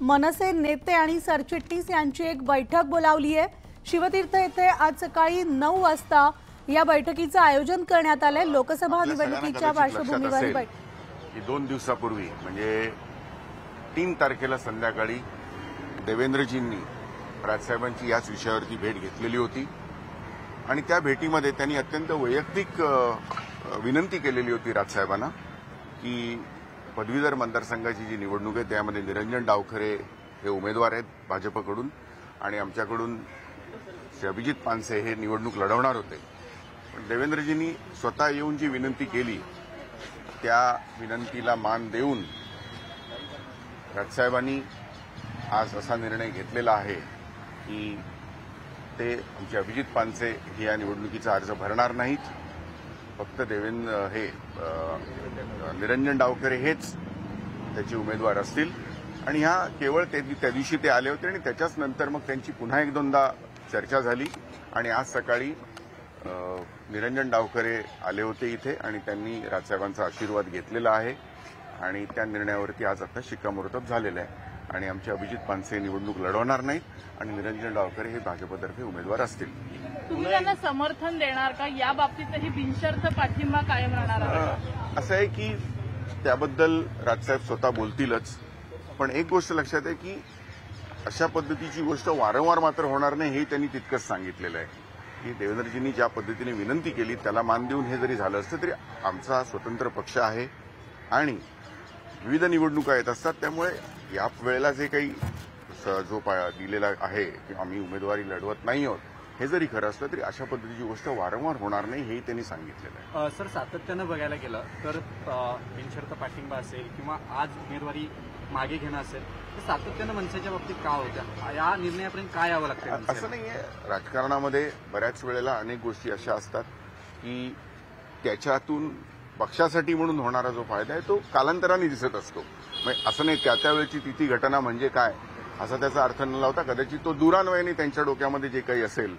मनसे नेते आणि सरचिटणीस यांची एक बैठक बोलावली आहे। शिवतीर्थ येथे आज सकाळी 9 वाजता या बैठकीचं आयोजन करण्यात आलंय। लोकसभा निवडणुकीच्या पार्श्वभूमीवर ही बैठक 2 दिवसापूर्वी म्हणजे 3 तारखेला संध्याकाळी देवेंद्रजींनी राजसाहेबांची याच विषयावरती भेट घेतलेली होती आणि त्या भेटीमध्ये त्यांनी अत्यंत वैयक्तिक विनंती केलेली होती राजसाहेबांना की पदवीधर मतदारसंघाची जी निवडणूक आहे त्यामध्ये निरंजन डावखरे हे उमेदवार आहेत भाजपकडून आणि आमच्याकडून श्री अभिजित पानसे हे निवडणूक लढवणार होते। पण देवेंद्रजींनी स्वतः येऊन जी विनंती केली त्या विनंतीला मान देऊन राजसाहेबांनी आज असा निर्णय घेतलेला आहे की ते आमचे अभिजित पानसे हे या निवडणुकीचा अर्ज भरणार नाहीत। फक्त निरंजन डावखरे हेच त्याचे उमेदवार असतील आणि ह्या केवळ त्या दिवशी ते आले होते आणि त्याच्याच नंतर मग त्यांची पुन्हा एक दोनदा चर्चा झाली आणि आज सकाळी निरंजन डावखरे आले होते इथे आणि त्यांनी राजसाहेबांचा आशीर्वाद घेतलेला आहे आणि त्या निर्णयावरती आज आता शिक्कामोर्तब झालेलं आहे आणि आमचे अभिजित पानसे निवडणूक लढवणार नाहीत आणि निरंजन डावखरे हे भाजपतर्फे उमेदवार असतील। तुम्ही त्यांना समर्थन देणार का? या बाबतीतही बिनशर्त पाठिंबा कायम राहणार आहे? असं आहे की त्याबद्दल राजसाहेब स्वतः बोलतीलच, पण एक गोष्ट लक्षात आहे की अशा पद्धतीची गोष्ट वारंवार मात्र होणार नाही हे त्यांनी तितकंच सांगितलेलं आहे की देवेंद्रजींनी ज्या पद्धतीने विनंती केली त्याला मान देऊन हे जरी झालं असतं तरी आमचा स्वतंत्र पक्ष आहे आणि विविध निवडणुका येत असतात, त्यामुळे या वेळेला जे काही जो दिलेला आहे की आम्ही उमेदवारी लढवत नाही आहोत हे जरी खरं असलं तरी अशा पद्धतीची गोष्ट वारंवार होणार नाही हेही त्यांनी सांगितलेलं आहे। सर, सातत्यानं बघायला गेलं तर बिनशर्त पाठिंबा असेल किंवा आज उमेदवारी मागे घेणं असेल तर सातत्यानं मनसेच्या बाबतीत का होत्या? या निर्णयापर्यंत काय यावं लागतं? असं नाहीये, राजकारणामध्ये बऱ्याच वेळेला अनेक गोष्टी अशा असतात की त्याच्यातून पक्षासाठी म्हणून होणारा जो फायदा आहे तो कालांतराने दिसत असतो। असं नाही त्यावेळेची ती घटना म्हणजे काय असा त्याचा अर्थ न लावता कदाचित तो दुरान्वयाने त्यांच्या डोक्यामध्ये जे काही असेल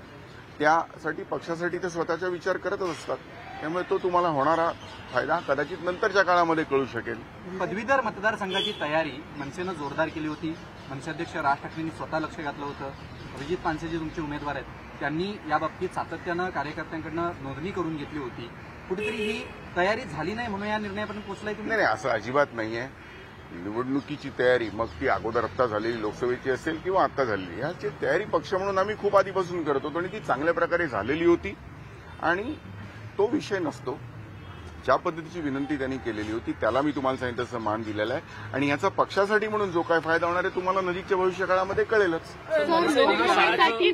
त्यासाठी पक्षासाठी ते स्वतःचा विचार करतच असतात, त्यामुळे तो तुम्हाला होणारा फायदा कदाचित नंतरच्या काळामध्ये कळू शकेल। पदवीधर मतदारसंघाची तयारी मनसेनं जोरदार केली होती। मनसे अध्यक्ष राज ठाकरेंनी स्वतः लक्ष घातलं होतं। अभिजित पानसे जे तुमचे उमेदवार आहेत त्यांनी याबाबतीत सातत्यानं कार्यकर्त्यांकडनं नोंदणी करून घेतली होती। कुठेतरी ही तयारी झाली नाही म्हणून या निर्णयापर्यंत पोहोचलाय तुम्ही? नाही, असं अजिबात नाहीये। निवडणुकीची तयारी मग ती अगोदर आत्ता झालेली लोकसभेची असेल किंवा आत्ता झालेली याची तयारी पक्ष म्हणून आम्ही खूप आधीपासून करत होतो आणि ती चांगल्या प्रकारे झालेली होती आणि तो विषय नसतो। ज्या पद्धतीची विनंती त्यांनी केलेली होती त्याला मी तुम्हाला सांगितलं तसं मान दिलेला आहे आणि याचा पक्षासाठी म्हणून जो काय फायदा होणार आहे तुम्हाला नजीकच्या भविष्यकाळामध्ये कळेलच।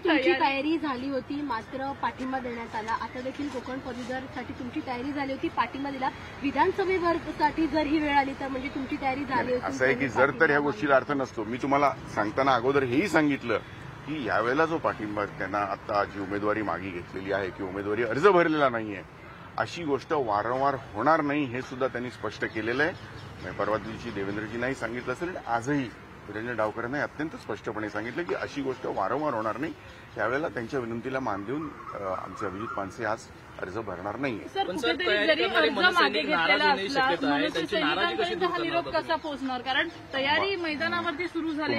तुमची तयारी झाली होती मात्र पाठिंबा देण्यात आला। आता देखील कोकण पदवीधरसाठी तुमची तयारी झाली होती, पाठिंबा दिला। विधानसभेसाठी जर ही वेळ आली तर म्हणजे तुमची तयारी झाली होती? असं आहे की जर तर ह्या गोष्टीला अर्थ नसतो। मी तुम्हाला सांगताना अगोदर हेही सांगितलं की यावेळेला जो पाठिंबा त्यांना आता जी उमेदवारी मागे घेतलेली आहे की उमेदवारी अर्ज भरलेला नाहीये अशी गोष्ट वारंवार होणार नाही हे सुद्धा त्यांनी स्पष्ट केलेलं आहे। परवा दिवशी देवेंद्रजी नाही सांगितलं असेल आणि आजही निरंजन डावकरांनी अत्यंत स्पष्टपणे सांगितलं की अशी गोष्ट वारंवार होणार नाही। त्यावेळेला त्यांच्या विनंतीला मान देऊन आमचे अभिजित पानसे आज अर्ज भरणार नाही। कारण तयारी मैदानावरती सुरू झाली।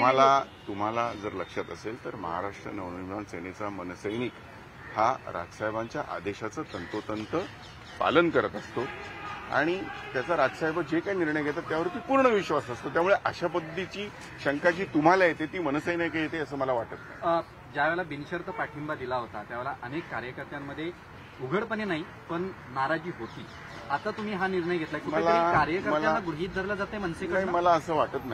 तुम्हाला जर लक्षात असेल तर महाराष्ट्र नवनिर्माण सेनेचा मनसैनिक हा राजसाहेबांच्या आदेशाचं तंतोतंत पालन करत असतो आणि त्याचा राजसाहेब जे काही निर्णय घेतात त्यावरती पूर्ण विश्वास असतो, त्यामुळे अशा पद्धतीची शंका जी तुम्हाला येते ती मनसैनिक येते असं मला वाटत नाही। ज्यावेळेला बिनशर्त पाठिंबा दिला होता त्यावेळेला अनेक कार्यकर्त्यांमध्ये उघडपणे नाही पण नाराजी होती। आता तुम्ही हा निर्णय घेतलाय, कुठेतरी कार्यकर्त्यांना गृहीत धरलं जाते मनसेकडे? मला असं वाटत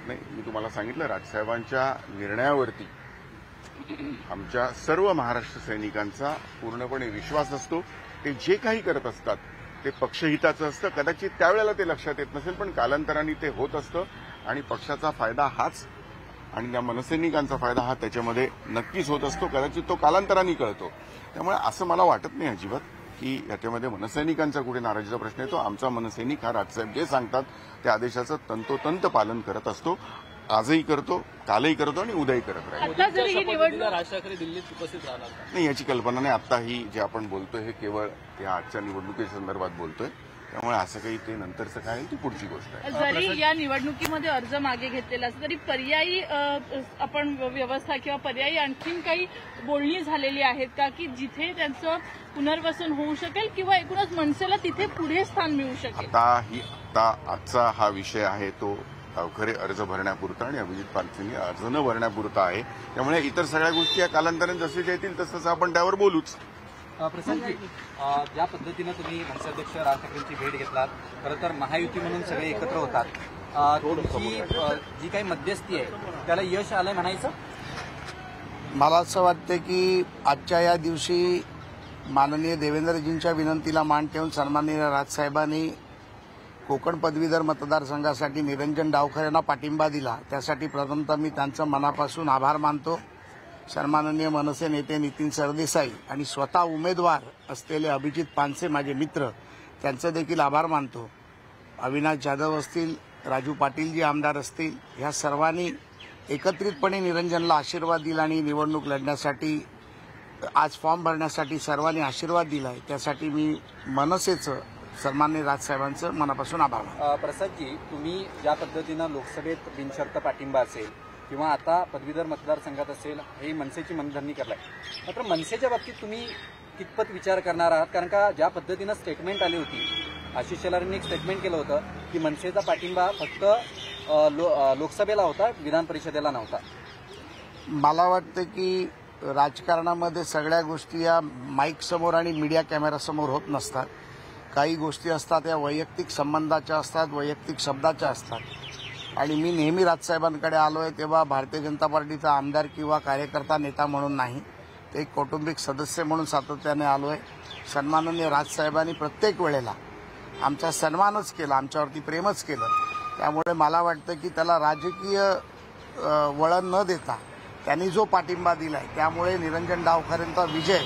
नाही। मी तुम्हाला सांगितलं राजसाहेबांच्या निर्णयावरती आमच्या सर्व महाराष्ट्र सैनिकांचा पूर्णपणे विश्वास असतो। ते जे काही करत असतात ते पक्षहिताचं असतं, कदाचित त्यावेळेला ते लक्षात येत नसेल पण कालांतराने ते होत असतं आणि पक्षाचा फायदा हाच आणि त्या मनसैनिकांचा फायदा हा त्याच्यामध्ये नक्कीच होत असतो, कदाचित तो कालांतराने कळतो। त्यामुळे असं मला वाटत नाही अजिबात की याच्यामध्ये मनसैनिकांचा कुठे नाराजीचा प्रश्न येतो। आमचा मनसैनिक हा राजसाहेब जे सांगतात त्या आदेशाचं तंतोतंत पालन करत असतो, आजही करतो, कालही करतो आणि उद्याही करत राहील। राज ठाकरे दिल्लीत उपस्थित राहणार नाही याची कल्पना नाही। आता ही जे आपण बोलतोय हे केवळ या आजच्या निवडणुकीच्या संदर्भात बोलतोय त्यामुळे असं काही ते नंतरचं काय ती पुढची गोष्ट आहे. जरी या निवडणुकीमध्ये अर्ज मागे घेतलेला असला तरी पर्यायी आपण व्यवस्था किंवा पर्यायी आणखीन काही बोलणी झालेली आहेत का की जिथे त्यांचं पुनर्वसन होऊ शकेल किंवा एकूणच मनसेला तिथे पुढे स्थान मिळू शकेल? आजचा हा विषय आहे तो खरे अर्ज भरण्यापुरता आणि अभिजित पानसेंनी अर्ज न भरण्यापुरता आहे. त्यामुळे इतर सगळ्या गोष्टी या कालांतराने जसे येतील तसंच आपण त्यावर बोलूच. प्रसादजी, ज्या पद्धतीनं तुम्ही मनसेअध्यक्ष राज ठाकरेंची भेट घेतलात, खरं तर महायुती म्हणून सगळे एकत्र होतात, तुमची जी काही मध्यस्थी आहे त्याला यश आलंय म्हणायचं? मला असं वाटतं की आजच्या या दिवशी माननीय देवेंद्रजींच्या विनंतीला मान ठेवून सन्माननीय राजसाहेबांनी कोकण पदवीधर मतदारसंघासाठी निरंजन डावखरे यांना पाठिंबा दिला. त्यासाठी प्रथमतः मी त्यांचं मनापासून आभार मानतो. सन्माननीय मनसे नेते नितीन सरदेसाई आणि स्वतः उमेदवार असलेले अभिजित पानसे माझे मित्र, त्यांचे देखील आभार मानतो. अविनाश जाधव असतील, राजू पाटील जी आमदार असतील, ह्या सर्वांनी एकत्रितपणे निरंजनला आशीर्वाद दिला आणि निवडणूक लढण्यासाठी आज फॉर्म भरण्यासाठी सर्वांनी आशीर्वाद दिलाय. त्यासाठी मी मनसेचं सन्माननीय राजसाहेबांचं मनापासून आभार मानतो. प्रसादजी, तुम्ही ज्या पद्धतीनं लोकसभेत बिनशर्त पाठिंबा असेल किंवा आता पदवीधर मतदारसंघात असेल ही मनसेची मनधरणी करलाय, मात्र मनसेच्या बाबतीत तुम्ही कितपत विचार करणार आहात? कारण का ज्या पद्धतीनं स्टेटमेंट आली होती, आशिष शेलारांनी एक स्टेटमेंट केलं होतं की मनसेचा पाठिंबा फक्त लोकसभेला होता, विधान परिषदेला नव्हता. मला वाटतं की राजकारणामध्ये सगळ्या गोष्टी या माईक समोर आणि मीडिया कॅमेरासमोर होत नसतात. काही गोष्टी असतात या वैयक्तिक संबंधाच्या असतात, वैयक्तिक शब्दाच्या असतात. आणि मी नेहमी राजसाहेबांकडे आलोय तेव्हा भारतीय जनता पार्टीचा आमदार किंवा कार्यकर्ता नेता म्हणून नाही, ते एक कौटुंबिक सदस्य म्हणून सातत्याने आलोय. सन्माननीय राजसाहेबांनी प्रत्येक वेळेला आमचा सन्मानच केला, आमच्यावरती प्रेमच केलं. त्यामुळे मला वाटतं की त्याला राजकीय वळण न देता त्यांनी जो पाठिंबा दिलाय त्यामुळे निरंजन डावखरेंचा विजय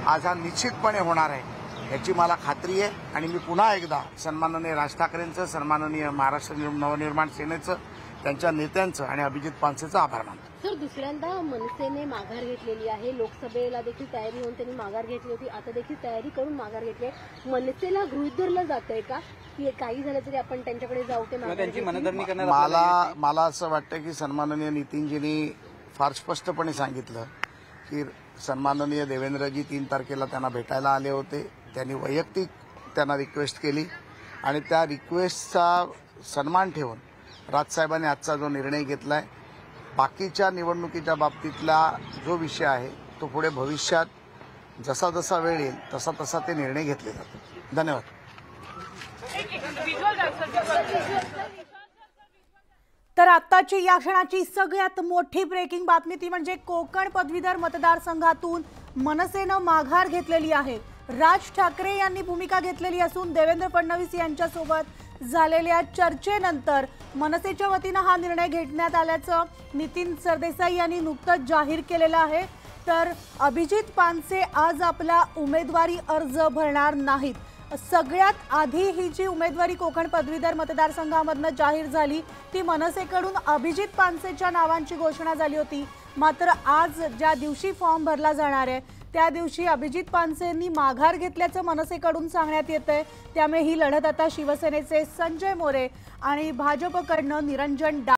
आज हा निश्चितपणे होणार आहे याची मला खात्री आहे. आणि मी पुन्हा एकदा सन्माननीय राज ठाकरेंचं, सन्माननीय महाराष्ट्र नवनिर्माण सेनेचं, त्यांच्या नेत्यांचं आणि अभिजित पानसेचं आभार मानतो. सर, दुसऱ्यांदा मनसेने माघार घेतलेली आहे. लोकसभेला देखील तयारी होऊन त्यांनी माघार घेतली होती, आता देखील तयारी करून माघार घेतली आहे. मनसेला गृहीत धरलं जातंय का की काही झालं तरी आपण त्यांच्याकडे जाऊ ते त्यांची मनधरणी करणार? मला असं वाटतं की सन्माननीय नितीनजींनी फार स्पष्टपणे सांगितलं की सन्माननीय देवेंद्रजी 3 तारखेला त्यांना भेटायला आले होते. त्यांनी वैयक्तिक त्यांना रिक्वेस्ट केली आणि त्या रिक्वेस्टचा सन्मान ठेवून राजसाहेबांनी आजचा जो निर्णय घेतलाय, बाकीच्या निवडणुकीच्या बाबतीतला जो विषय आहे तो पुढे भविष्यात जसा जसा वेळ येईल तसा तसा ते निर्णय घेतले जातात. धन्यवाद. तर आत्ताची या क्षणाची सगळ्यात मोठी ब्रेकिंग बातमी ती म्हणजे कोकण पदवीधर मतदारसंघातून मनसेनं माघार घेतलेली आहे. राज ठाकरे यांनी भूमिका घेतलेली असून देवेंद्र फडणवीस यांच्यासोबत झालेल्या चर्चेनंतर मनसेच्या वतीनं हा निर्णय घेण्यात आल्याचं नितीन सरदेसाई यांनी नुकतंच जाहीर केलेलं आहे. तर अभिजित पानसे आज आपला उमेदवारी अर्ज भरणार नाहीत. सगळ्यात आधी ही जी उमेदवारी कोकण पदवीधर मतदारसंघामधनं जाहीर झाली ती मनसेकडून अभिजित पानसेच्या नावांची घोषणा झाली होती. मात्र आज ज्या दिवशी फॉर्म भरला जाणार आहे त्या दिवशी अभिजित पानसेंनी माघार घेतल्याचं मनसेकडून सांगण्यात येतंय. त्यामुळे ही लढत आता शिवसेनेचे संजय मोरे आणि भाजपकडनं निरंजन